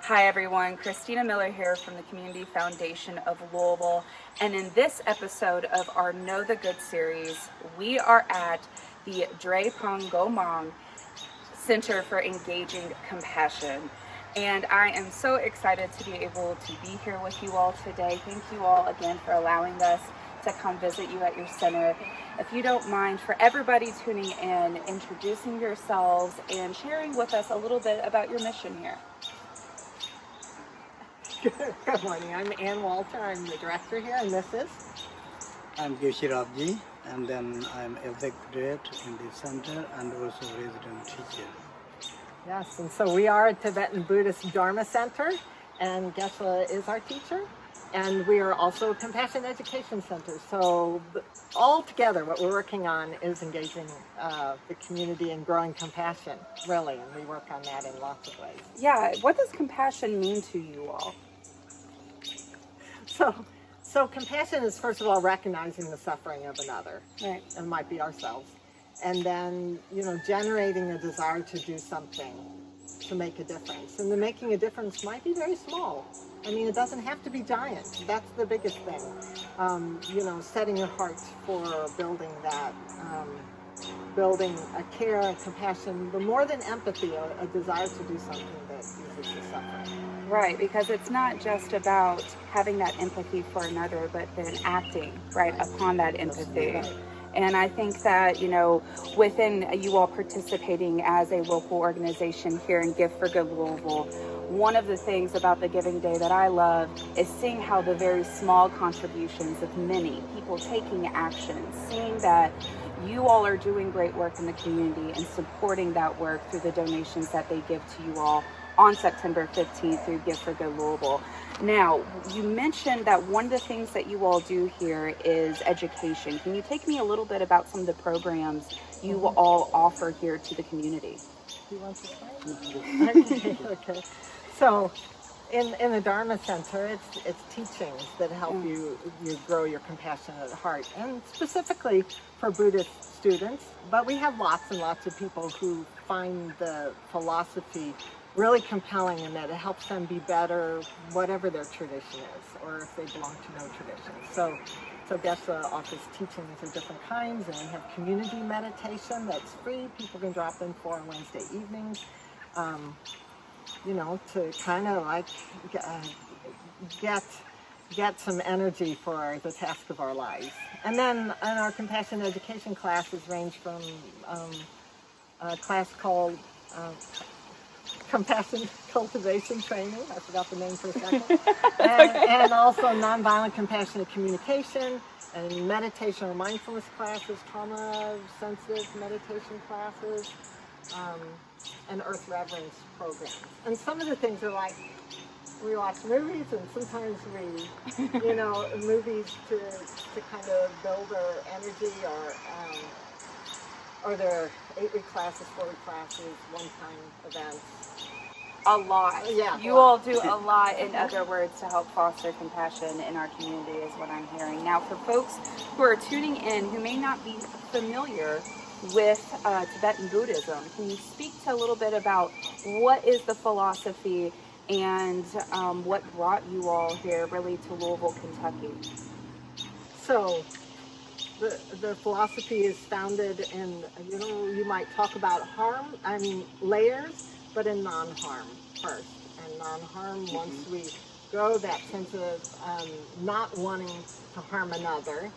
Hi everyone, Christina Miller here from the Community Foundation of Louisville, and in this episode of our Know the Good series, we are at the Drepung Gomang Center for Engaging Compassion. And I am so excited to be able to be here with you all today. Thank you all again for allowing us to come visit you at your center. If you don't mind, for everybody tuning in, introducing yourselves and sharing with us a little bit about your mission here. Good morning. I'm Ann Walter. I'm the director here, and this is? I'm Gyoshirabji, and then I'm executive in the center and also resident teacher. Yes, and so we are a Tibetan Buddhist Dharma Center, and Geshe is our teacher. And we are also a compassion education center. So all together, what we're working on is engaging the community and growing compassion, really. And we work on that in lots of ways. Yeah, what does compassion mean to you all? So compassion is, first of all, recognizing the suffering of another. Right. It might be ourselves. And then, generating a desire to do something to make a difference. And the making a difference might be very small. I mean, it doesn't have to be giant. That's the biggest thing. Setting your heart for building that, building a care and compassion, but more than empathy, a desire to do something that eases the suffering. Right, because it's not just about having that empathy for another, but then acting right upon that empathy. And I think that, within you all participating as a local organization here in Give for Good Louisville, one of the things about the Giving Day that I love is seeing how the very small contributions of many people taking action, seeing that you all are doing great work in the community and supporting that work through the donations that they give to you all on September 15th through Give for Good Louisville. Now, you mentioned that one of the things that you all do here is education. Can you take me a little bit about some of the programs you all offer here to the community? Do you want to start? Okay. So, in the Dharma Center, it's teachings that help you grow your compassionate heart, and specifically for Buddhist students. But we have lots and lots of people who find the philosophy really compelling in that it helps them be better, whatever their tradition is, or if they belong to no tradition. So Geshe offers teachings of different kinds, and we have community meditation that's free. People can drop in for on Wednesday evenings, to kind of like get some energy for the task of our lives. And then in our compassion education classes range from a class called Compassion Cultivation Training, I forgot the name for a second, and also nonviolent compassionate communication, and meditation or mindfulness classes, trauma-sensitive meditation classes, and earth reverence programs. And some of the things are like, we watch movies, and sometimes we, movies to kind of build our energy, or their 8-week classes, 4-week classes, one-time events. A lot. Yeah. You all do a lot, in other words, to help foster compassion in our community is what I'm hearing. Now, for folks who are tuning in who may not be familiar with Tibetan Buddhism, can you speak to a little bit about what is the philosophy and what brought you all here really to Louisville, Kentucky? So, the philosophy is founded in, you might talk about layers, but in non-harm first. And non-harm, once we grow that sense of not wanting to harm another,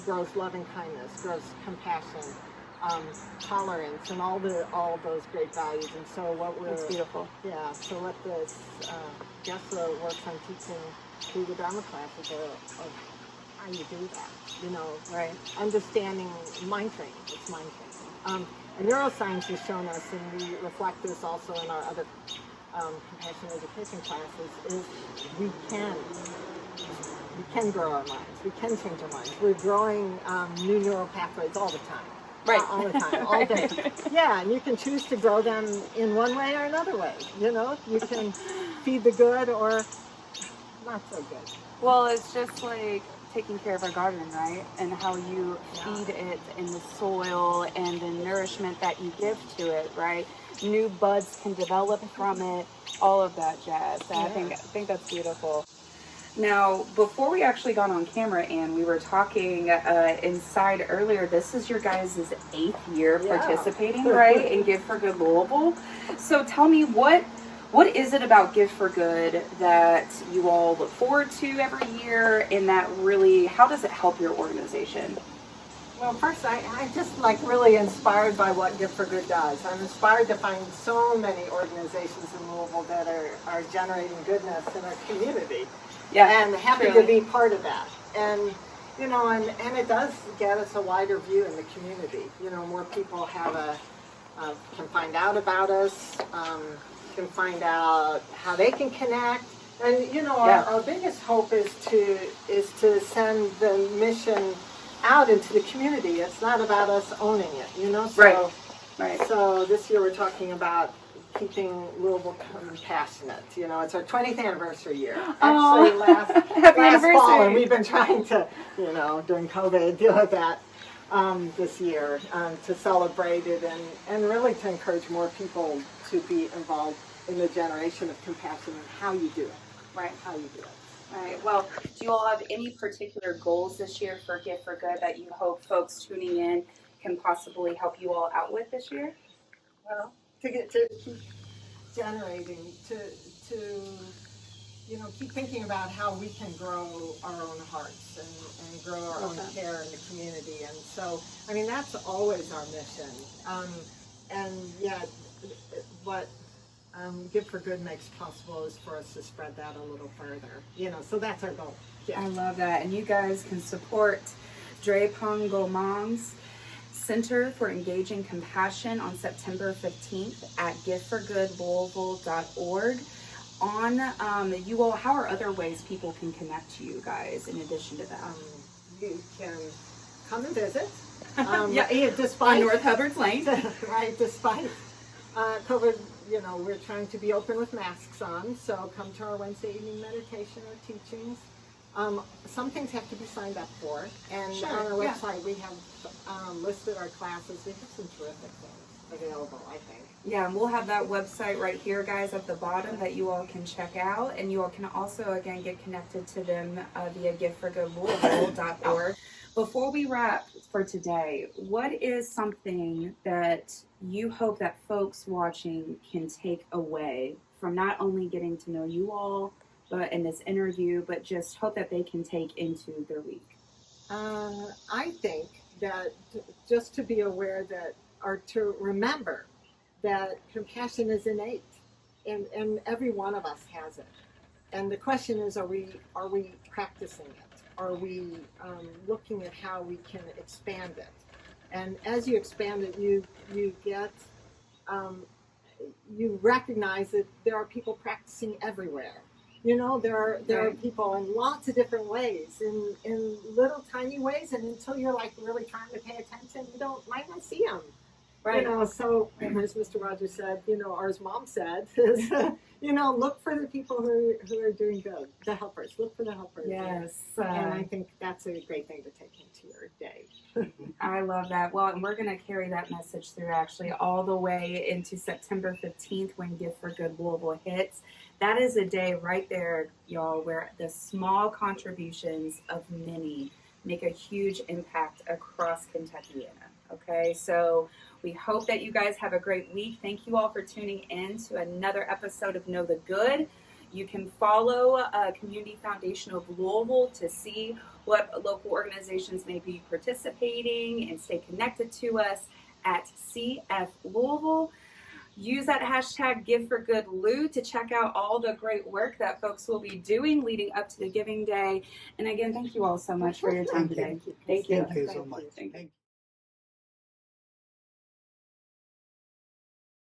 grows loving kindness, grows compassion, tolerance, and all those great values. And so That's beautiful. Yeah, so what this Geshe works on teaching through the Dharma classes of how you do that, right? Understanding mind training. It's mind training. And neuroscience has shown us, and we reflect this also in our other compassion education classes, is we can grow our minds. We can change our minds. We're growing new neural pathways all the time. Right. All the time, all day. Yeah, and you can choose to grow them in one way or another way. You can feed the good or not so good. Well, it's just like taking care of our garden, right? And how you feed it in the soil and the nourishment that you give to it, right? New buds can develop from it, all of that jazz. So I think that's beautiful. Now, before we actually got on camera, Anne, we were talking inside earlier. This is your guys' 8th year participating, right, in Give for Good Louisville. So tell me, what is it about Give for Good that you all look forward to every year, and that really, how does it help your organization? Well, first, I just really inspired by what Give for Good does. I'm inspired to find so many organizations in Louisville that are generating goodness in our community. Yeah, and happy to be part of that. And and it does get us a wider view in the community. More people have can find out about us, can find out how they can connect. And our biggest hope is to send the mission out into the community. It's not about us owning it, So, right. So this year we're talking about keeping Louisville compassionate. It's our 20th anniversary year. Actually, last fall, and we've been trying to, during COVID, deal with that this year to celebrate it and really to encourage more people to be involved in the generation of compassion and how you do it. Right, how you do it. All right. Well, do you all have any particular goals this year for Give for Good that you hope folks tuning in can possibly help you all out with this year? Well, to keep generating, to keep thinking about how we can grow our own hearts and grow our own care in the community. And so, that's always our mission. And yet, what Give for Good makes possible is for us to spread that a little further. So that's our goal. Yeah. I love that. And you guys can support Drepung Gomang Center for Engaging Compassion on September 15th at giveforgoodlouisville.org. You all, how are other ways people can connect to you guys in addition to that? You can come and visit. Despite North Hubbard's Lane. Right, despite COVID, we're trying to be open with masks on, so come to our Wednesday evening meditation or teachings. Some things have to be signed up for, and on our website we have listed our classes. We have some terrific things available, I think. Yeah, and we'll have that website right here, guys, at the bottom that you all can check out, and you all can also, again, get connected to them via giveforgoodlouisville.org. Before we wrap for today, what is something that you hope that folks watching can take away from not only getting to know you all, but in this interview, but just hope that they can take into their week? I think that just to be aware that, or to remember that compassion is innate, and every one of us has it. And the question is, are we practicing it? Are we looking at how we can expand it? And as you expand it, you get you recognize that there are people practicing everywhere. There are people in lots of different ways, in little tiny ways, and until you're really trying to pay attention, you might not see them. Right. So as Mr. Rogers said, or as Mom said, is, look for the people who are doing good, the helpers. Look for the helpers. Yes. And I think that's a great thing to take into your day. I love that. Well, and we're going to carry that message through actually all the way into September 15th when Give for Good Louisville hits. That is a day right there, y'all, where the small contributions of many make a huge impact across Kentuckyana. Okay, so we hope that you guys have a great week. Thank you all for tuning in to another episode of Know the Good. You can follow Community Foundation of Louisville to see what local organizations may be participating and stay connected to us at CF Louisville. Use that hashtag #GiveForGoodLou to check out all the great work that folks will be doing leading up to the Giving Day. And again, thank you all so much for your time today. Thank you so much. Thank you.